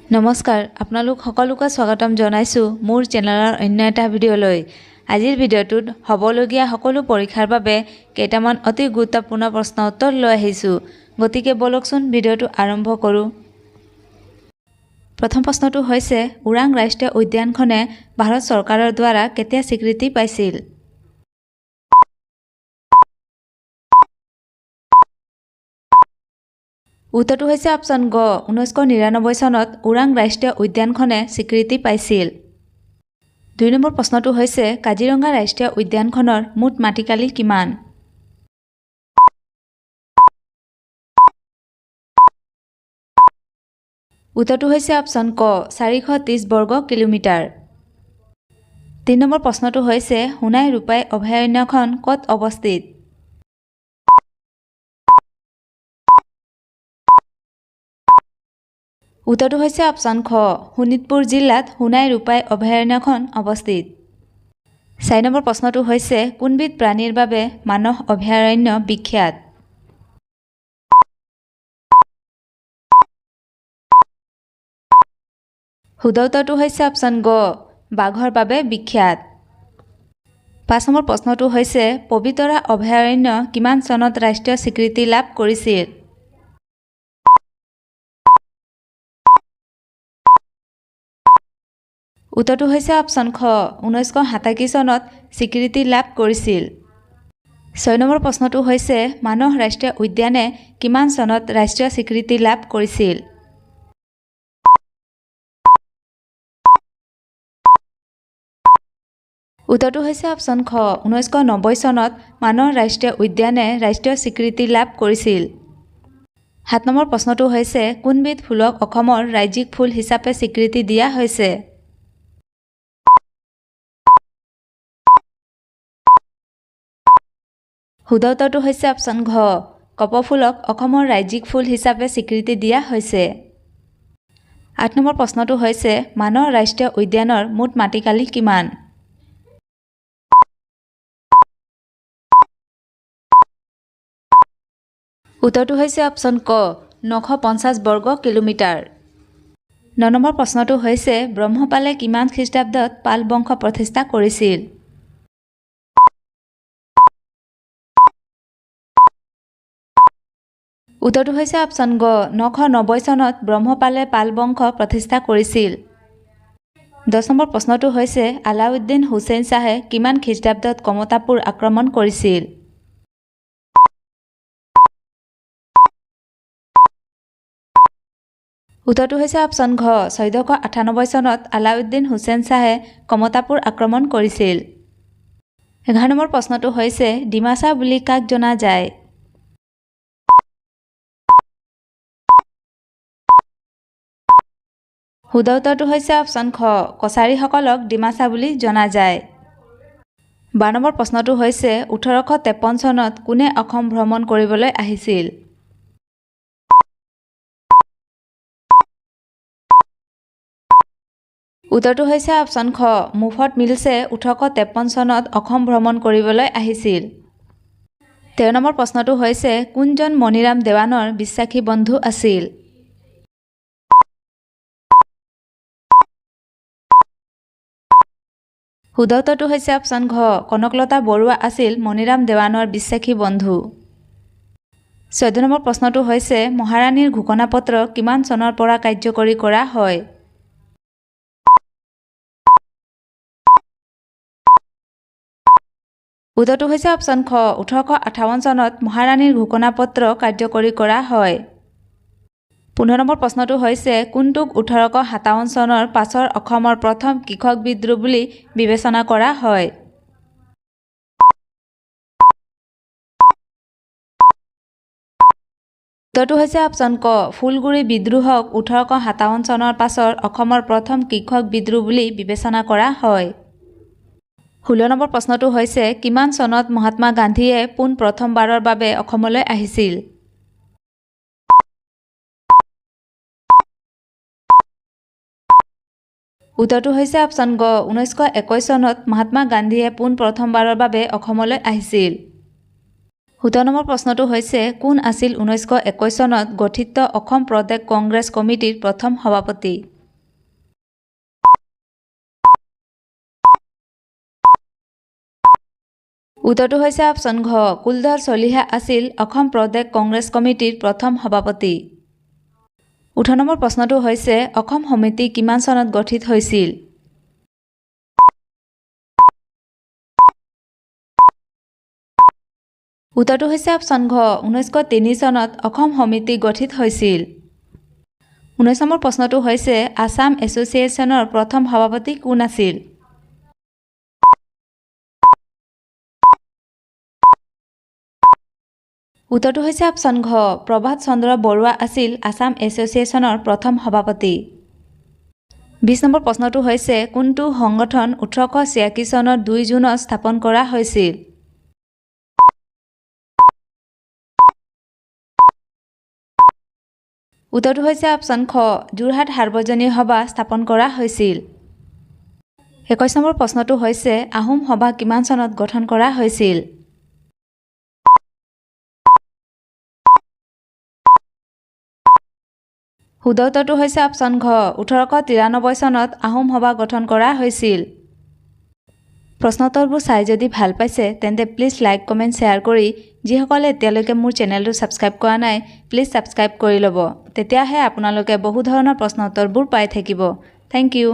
নমস্কাৰ আপোনালোক সকলোকে স্বাগতম জনাইছো মোৰ চেনেলৰ অন্য এটা ভিডিঅ'লৈ। আজিৰ ভিডিঅ'টোত হ'বলগীয়া সকলো পৰীক্ষাৰ বাবে কেইটামান অতি গুৰুত্বপূৰ্ণ প্ৰশ্ন উত্তৰ লৈ আহিছো। গতিকে বলকচোন ভিডিঅ'টো আৰম্ভ কৰোঁ। প্ৰথম প্ৰশ্নটো হৈছে ওৰাং ৰাষ্ট্ৰীয় উদ্যানখনে ভাৰত চৰকাৰৰ দ্বাৰা কেতিয়া স্বীকৃতি পাইছিল? উত্তৰটো হৈছে অপশ্যন গ 1999 চনত ওৰাং ৰাষ্ট্ৰীয় উদ্যানখনে স্বীকৃতি পাইছিল। 2 নম্বৰ প্ৰশ্নটো হৈছে কাজিৰঙা ৰাষ্ট্ৰীয় উদ্যানখনৰ মুঠ মাটিকালি কিমান? উত্তৰটো হৈছে অপশ্যন ক 430 বৰ্গ কিলোমিটাৰ। 3 নম্বৰ প্ৰশ্নটো হৈছে সোণাই ৰূপাই অভয়াৰণ্যখন ক'ত অৱস্থিত? উত্তৰটো হৈছে অপশ্যন খ শোণিতপুৰ জিলাত সোণাই ৰূপাই অভয়াৰণ্যখন অৱস্থিত। 4 নম্বৰ প্ৰশ্নটো হৈছে কোনবিধ প্ৰাণীৰ বাবে মানস অভয়াৰণ্য বিখ্যাত? শুদ্ধ উত্তৰটো হৈছে অপশ্যন গ বাঘৰ বাবে বিখ্যাত। 5 নম্বৰ প্ৰশ্নটো হৈছে পবিতৰা অভয়াৰণ্য কিমান চনত ৰাষ্ট্ৰীয় স্বীকৃতি লাভ কৰিছিল? উত্তৰটো হৈছে অপশ্যন খ 1987 চনত স্বীকৃতি লাভ কৰিছিল। 6 নম্বৰ প্ৰশ্নটো হৈছে মানস ৰাষ্ট্ৰীয় উদ্যানে কিমান চনত ৰাষ্ট্ৰীয় স্বীকৃতি লাভ কৰিছিল? উত্তৰটো হৈছে অপশ্যন খ 1990 চনত মানস ৰাষ্ট্ৰীয় উদ্যানে ৰাষ্ট্ৰীয় স্বীকৃতি লাভ কৰিছিল। 7 নম্বৰ প্ৰশ্নটো হৈছে কোনবিধ ফুলক অসমৰ ৰাজ্যিক ফুল হিচাপে স্বীকৃতি দিয়া হৈছে? শুদ্ধ উত্তৰটো হৈছে অপশ্যন ঘ কপৌফুলক অসমৰ ৰাজ্যিক ফুল হিচাপে স্বীকৃতি দিয়া হৈছে। 8 নম্বৰ প্ৰশ্নটো হৈছে মানস ৰাষ্ট্ৰীয় উদ্যানৰ মুঠ মাটিকালি কিমান? উত্তৰটো হৈছে অপশ্যন ক 950 বৰ্গ কিলোমিটাৰ। 9 নম্বৰ প্ৰশ্নটো হৈছে ব্ৰহ্মপালে কিমান খ্ৰীষ্টাব্দত পাল বংশ প্ৰতিষ্ঠা কৰিছিল? উত্তৰটো হৈছে অপশ্যন গ 990 চনত ব্ৰহ্মপালে পাল বংশ প্ৰতিষ্ঠা কৰিছিল। 10 নম্বৰ প্ৰশ্নটো হৈছে আলাউদ্দিন হুছেইন শ্বাহে কিমান খ্ৰীষ্টাব্দত কমতাপুৰ আক্ৰমণ কৰিছিল? উত্তৰটো হৈছে অপশ্যন ঘ 1498 চনত আলাউদ্দিন হুছেইন শ্বাহে কমতাপুৰ আক্ৰমণ কৰিছিল। 11 নম্বৰ প্ৰশ্নটো হৈছে ডিমাছা বুলি কাক জনা যায়? শুদ্ধ উত্তৰটো হৈছে অপশ্যন খ কছাৰীসকলক ডিমাছা বুলি জনা যায়। 12 নম্বৰ প্ৰশ্নটো হৈছে 1853 চনত কোনে অসম ভ্ৰমণ কৰিবলৈ আহিছিল? উত্তৰটো হৈছে অপশ্যন খ মুফত মিলছে 1853 চনত অসম ভ্ৰমণ কৰিবলৈ আহিছিল। 13 নম্বৰ প্ৰশ্নটো হৈছে কোনজন মণিৰাম দেৱানৰ বিশ্বাসী বন্ধু আছিল? শুদ্ধ উত্তৰটো হৈছে অপশ্যন ঘ কনকলতা বৰুৱা আছিল মণিৰাম দেৱানৰ বিশ্বাসী বন্ধু। 14 নম্বৰ প্ৰশ্নটো হৈছে মহাৰাণীৰ ঘোষণাপত্ৰ কিমান চনৰ পৰা কাৰ্যকৰী কৰা হয়? উত্তৰটো হৈছে অপশ্যন খ 1858 চনত মহাৰাণীৰ ঘোষণাপত্ৰ কাৰ্যকৰী কৰা হয়। 15 নম্বৰ প্ৰশ্নটো হৈছে কোনটোক 1857 চনৰ পাছৰ অসমৰ প্ৰথম কৃষক বিদ্ৰোহ বুলি বিবেচনা কৰা হয়? উত্তৰটো হৈছে অপশ্যন ক ফুলগুৰি বিদ্ৰোহক 1857 চনৰ পাছৰ অসমৰ প্ৰথম কৃষক বিদ্ৰোহ বুলি বিবেচনা কৰা হয়। 16 নম্বৰ প্ৰশ্নটো হৈছে কিমান চনত মহাত্মা গান্ধীয়ে পোন প্ৰথমবাৰৰ বাবে অসমলৈ আহিছিল? উত্তৰটো হৈছে অপশ্যন গ 1921 চনত মহাত্মা গান্ধীয়ে পোন প্ৰথমবাৰৰ বাবে অসমলৈ আহিছিল। 17 নম্বৰ প্ৰশ্নটো হৈছে কোন আছিল 1921 চনত গঠিত অসম প্ৰদেশ কংগ্ৰেছ কমিটিৰ প্ৰথম সভাপতি? উত্তৰটো হৈছে অপশ্যন ঘ কুলধৰ চলিহা আছিল অসম প্ৰদেশ কংগ্ৰেছ কমিটিৰ প্ৰথম সভাপতি 18 নম্বৰ প্ৰশ্নটো হৈছে অসম সমিতি কিমান চনত গঠিত হৈছিল উত্তৰটো হৈছে অপশ্যন ঘ 1903 চনত অসম সমিতি গঠিত হৈছিল 19 নম্বৰ প্ৰশ্নটো হৈছে আসাম এছ'চিয়েশ্যনৰ প্ৰথম সভাপতি কোন আছিল উত্তৰটো হৈছে অপশ্যন ঘ প্ৰভাত চন্দ্ৰ বৰুৱা আছিল আসাম এছ'চিয়েশ্যনৰ প্ৰথম সভাপতি 20 নম্বৰ প্ৰশ্নটো হৈছে কোনটো সংগঠন 1886 চনৰ 2 জুনত স্থাপন কৰা হৈছিল উত্তৰটো হৈছে অপশ্যন খ যোৰহাট সাৰ্বজনীন সভা স্থাপন কৰা হৈছিল 21 নম্বৰ প্ৰশ্নটো হৈছে আহোম সভা কিমান চনত গঠন কৰা হৈছিল শুদ্ধ উত্তৰটো হৈছে অপশ্যন ঘ 1893 চনত আহোম সভা গঠন কৰা হৈছিল প্ৰশ্নোত্তৰবোৰ চাই যদি ভাল পাইছে তেন্তে প্লিজ লাইক কমেণ্ট শ্বেয়াৰ কৰি যিসকলে এতিয়ালৈকে মোৰ চেনেলটো ছাবস্ক্ৰাইব কৰা নাই প্লিজ ছাবস্ক্ৰাইব কৰি ল'ব তেতিয়াহে আপোনালোকে বহু ধৰণৰ প্ৰশ্নোত্তৰবোৰ পাই থাকিব থেংক ইউ